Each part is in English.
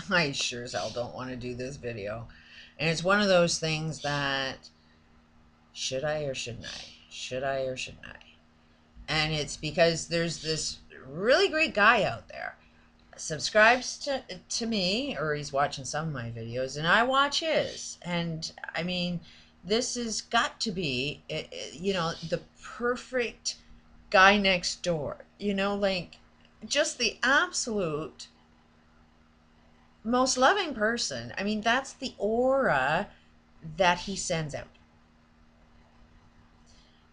I sure as hell don't want to do this video. And it's one of those things that, should I or shouldn't I? Should I or shouldn't I? And it's because there's this really great guy out there subscribes to me, or he's watching some of my videos and I watch his. And I mean, this has got to be, the perfect guy next door, like just the absolute most loving person. I mean, that's the aura that he sends out.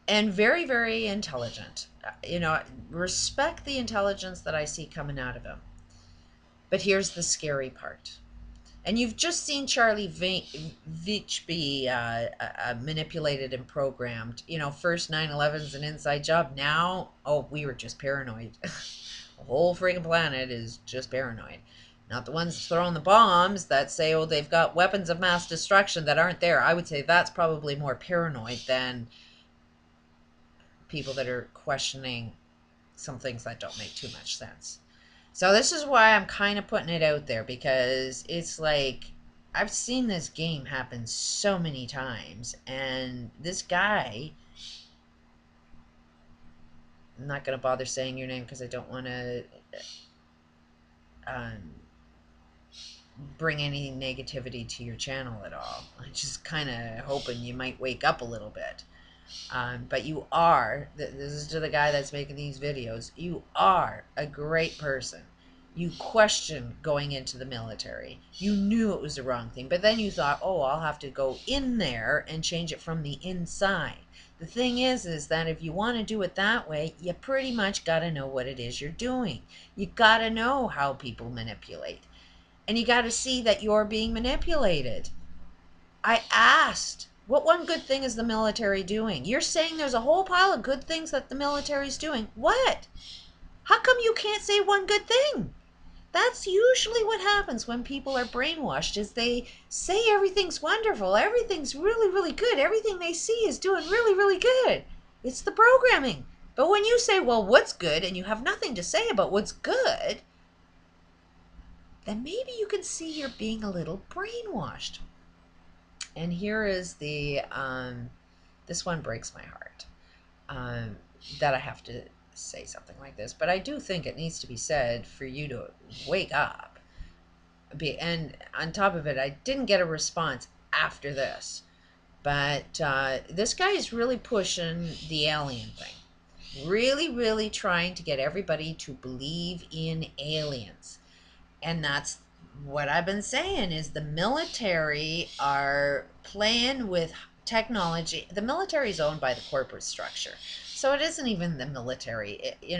And very, very intelligent. Respect the intelligence that I see coming out of him. But here's the scary part. And you've just seen Charlie Veitch be manipulated and programmed. First 9/11's an inside job. Now, oh, we were just paranoid. The whole freaking planet is just paranoid. Not the ones throwing the bombs that say, oh, they've got weapons of mass destruction that aren't there. I would say that's probably more paranoid than people that are questioning some things that don't make too much sense. So this is why I'm kind of putting it out there, because it's like I've seen this game happen so many times, and this guy, I'm not going to bother saying your name because I don't want to bring any negativity to your channel at all. I'm just kind of hoping you might wake up a little bit. But you are, this is to the guy that's making these videos, you are a great person. You questioned going into the military. You knew it was the wrong thing, but then you thought, oh, I'll have to go in there and change it from the inside. The thing is that if you want to do it that way, you pretty much got to know what it is you're doing. You got to know how people manipulate. And you got to see that you're being manipulated. I asked, what one good thing is the military doing? You're saying there's a whole pile of good things that the military's doing. What? How come you can't say one good thing? That's usually what happens when people are brainwashed, is they say everything's wonderful, everything's really, really good, everything they see is doing really, really good. It's the programming. But when you say, well, what's good, and you have nothing to say about what's good, then maybe you can see you're being a little brainwashed. And here is the, this one breaks my heart, that I have to say something like this. But I do think it needs to be said for you to wake up. And on top of it, I didn't get a response after this. But this guy is really pushing the alien thing. Really, really trying to get everybody to believe in aliens. And that's what I've been saying, is the military are playing with technology. The military is owned by the corporate structure. So it isn't even the military. You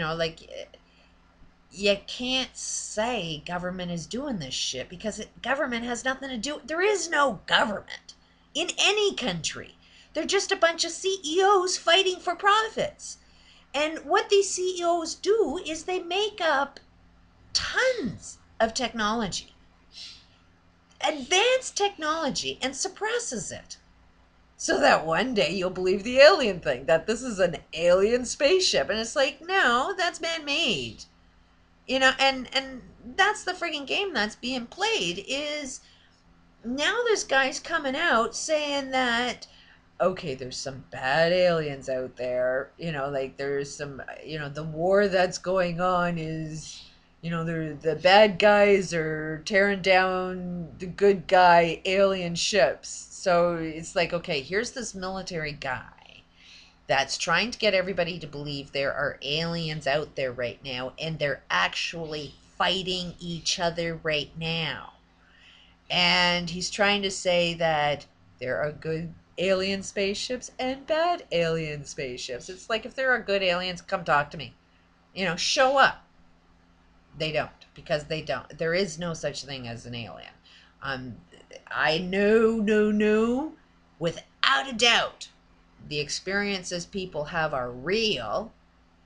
can't say government is doing this shit, because government has nothing to do. There is no government in any country. They're just a bunch of CEOs fighting for profits. And what these CEOs do is they make up tons of technology, advanced technology, and suppresses it, so that one day you'll believe the alien thing, that this is an alien spaceship. And it's like, no, that's man-made. And that's the frigging game that's being played. Is now there's guys coming out saying that, okay, there's some bad aliens out there, like there's some, the war that's going on is, the bad guys are tearing down the good guy alien ships. So it's like, okay, here's this military guy that's trying to get everybody to believe there are aliens out there right now, and they're actually fighting each other right now. And he's trying to say that there are good alien spaceships and bad alien spaceships. It's like, if there are good aliens, come talk to me. Show up. They don't, because they don't. There is no such thing as an alien. I know, without a doubt, the experiences people have are real.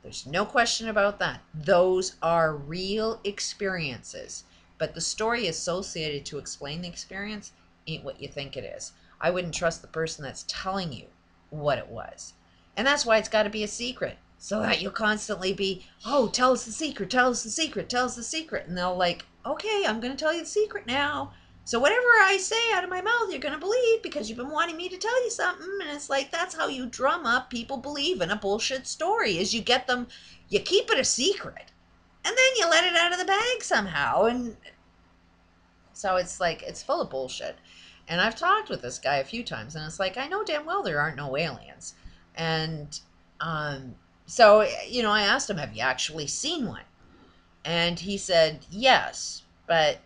There's no question about that. Those are real experiences. But the story associated to explain the experience ain't what you think it is. I wouldn't trust the person that's telling you what it was. And that's why it's got to be a secret. So that you'll constantly be, oh, tell us the secret, tell us the secret, tell us the secret. And they'll like okay, I'm going to tell you the secret now. So whatever I say out of my mouth, you're going to believe because you've been wanting me to tell you something. And it's like, that's how you drum up people believe in a bullshit story, is you get them, you keep it a secret and then you let it out of the bag somehow. And so it's like, it's full of bullshit. And I've talked with this guy a few times, and it's like, I know damn well there aren't no aliens. And so, you know, I asked him, have you actually seen one? And he said, yes, but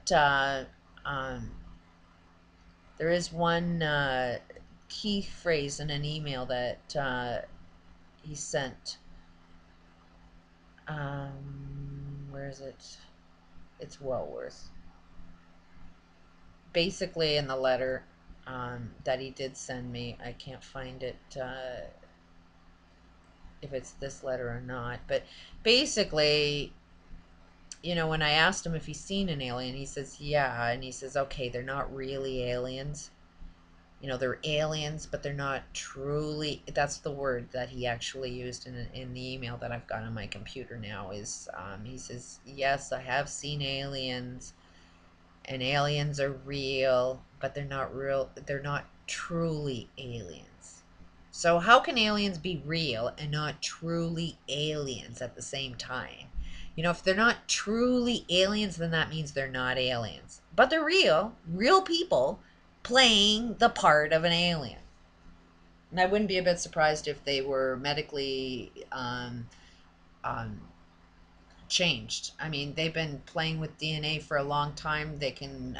there is one key phrase in an email that he sent. Where is it? It's well worth. Basically, in the letter that he did send me, I can't find it, if it's this letter or not, but basically, you know, when I asked him if he's seen an alien, he says, yeah, and he says, okay, they're not really aliens. You know, they're aliens, but they're not truly, that's the word that he actually used in the email that I've got on my computer now, is, he says, yes, I have seen aliens, and aliens are real, but they're not real, they're not truly aliens. So how can aliens be real and not truly aliens at the same time? You know, if they're not truly aliens, then that means they're not aliens. But they're real people playing the part of an alien. And I wouldn't be a bit surprised if they were medically changed. I mean, they've been playing with DNA for a long time. They can,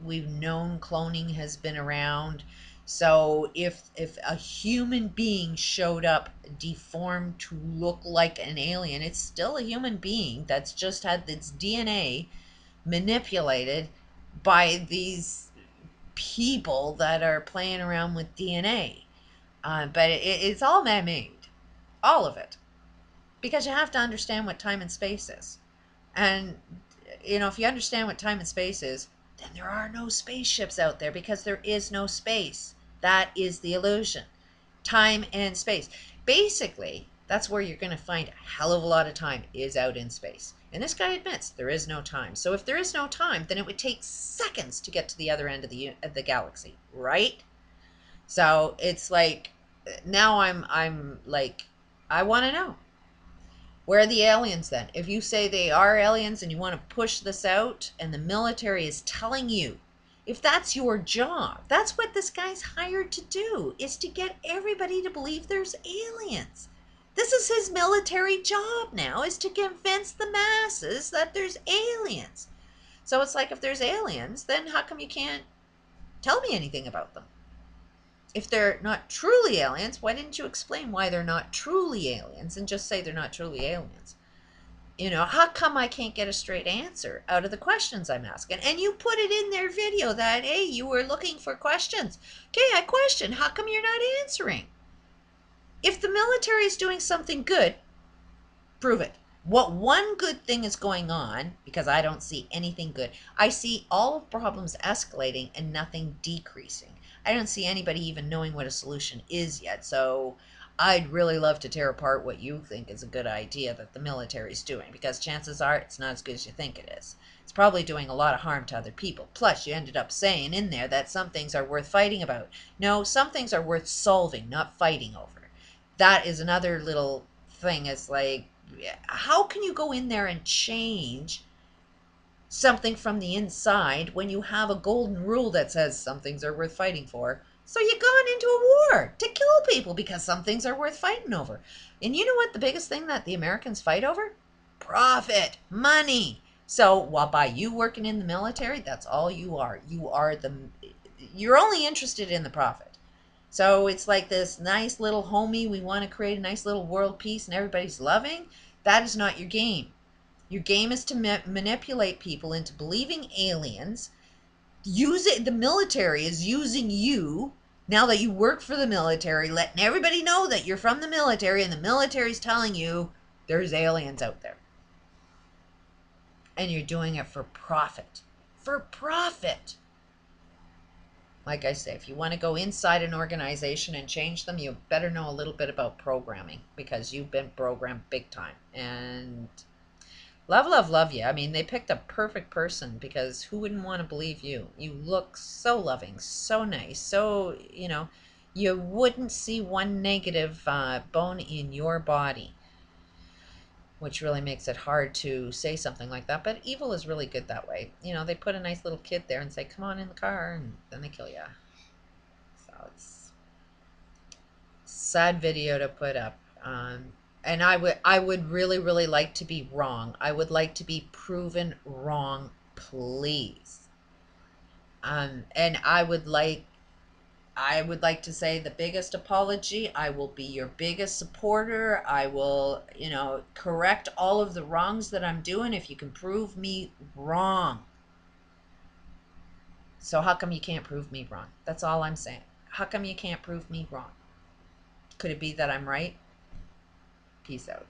we've known cloning has been around. So if a human being showed up deformed to look like an alien, it's still a human being that's just had its DNA manipulated by these people that are playing around with DNA. But it's all man-made, all of it, because you have to understand what time and space is. And, you know, if you understand what time and space is, then there are no spaceships out there, because there is no space. That is the illusion. Time and space. Basically, that's where you're going to find a hell of a lot of time, is out in space. And this guy admits there is no time. So if there is no time, then it would take seconds to get to the other end of the galaxy, right? So it's like, now I'm like, I want to know, where are the aliens then? If you say they are aliens and you want to push this out, and the military is telling you, if that's your job, that's what this guy's hired to do, is to get everybody to believe there's aliens. This is his military job now, is to convince the masses that there's aliens. So it's like, if there's aliens, then how come you can't tell me anything about them? If they're not truly aliens, why didn't you explain why they're not truly aliens and just say they're not truly aliens? You know, how come I can't get a straight answer out of the questions I'm asking? And you put it in their video that, hey, you were looking for questions. Okay, I question, how come you're not answering? If the military is doing something good, prove it. What one good thing is going on, because I don't see anything good. I see all problems escalating and nothing decreasing. I don't see anybody even knowing what a solution is yet. So I'd really love to tear apart what you think is a good idea that the military is doing, because chances are it's not as good as you think it is. It's probably doing a lot of harm to other people. Plus, you ended up saying in there that some things are worth fighting about. No, some things are worth solving, not fighting over. That is another little thing. It's like, how can you go in there and change something from the inside when you have a golden rule that says some things are worth fighting for? So you've gone into a war to kill people because some things are worth fighting over. And you know what the biggest thing that the Americans fight over? Profit, money. So while by you working in the military, that's all you are. You're only interested in the profit. So it's like this nice little homie, we want to create a nice little world peace and everybody's loving. That is not your game. Your game is to manipulate people into believing aliens. The military is using you, now that you work for the military, letting everybody know that you're from the military, and the military's telling you there's aliens out there. And you're doing it for profit. For profit. Like I say, if you want to go inside an organization and change them, you better know a little bit about programming, because you've been programmed big time. And Love, love, love you. I mean, they picked a perfect person, because who wouldn't want to believe you? You look so loving, so nice, so, you wouldn't see one negative bone in your body, which really makes it hard to say something like that. But evil is really good that way. They put a nice little kid there and say, come on in the car, and then they kill you. So it's sad video to put up. And I would really, really like to be wrong. I would like to be proven wrong, please. And I would like to say the biggest apology. I will be your biggest supporter. I will, correct all of the wrongs that I'm doing if you can prove me wrong. So how come you can't prove me wrong? That's all I'm saying. How come you can't prove me wrong? Could it be that I'm right? Peace out.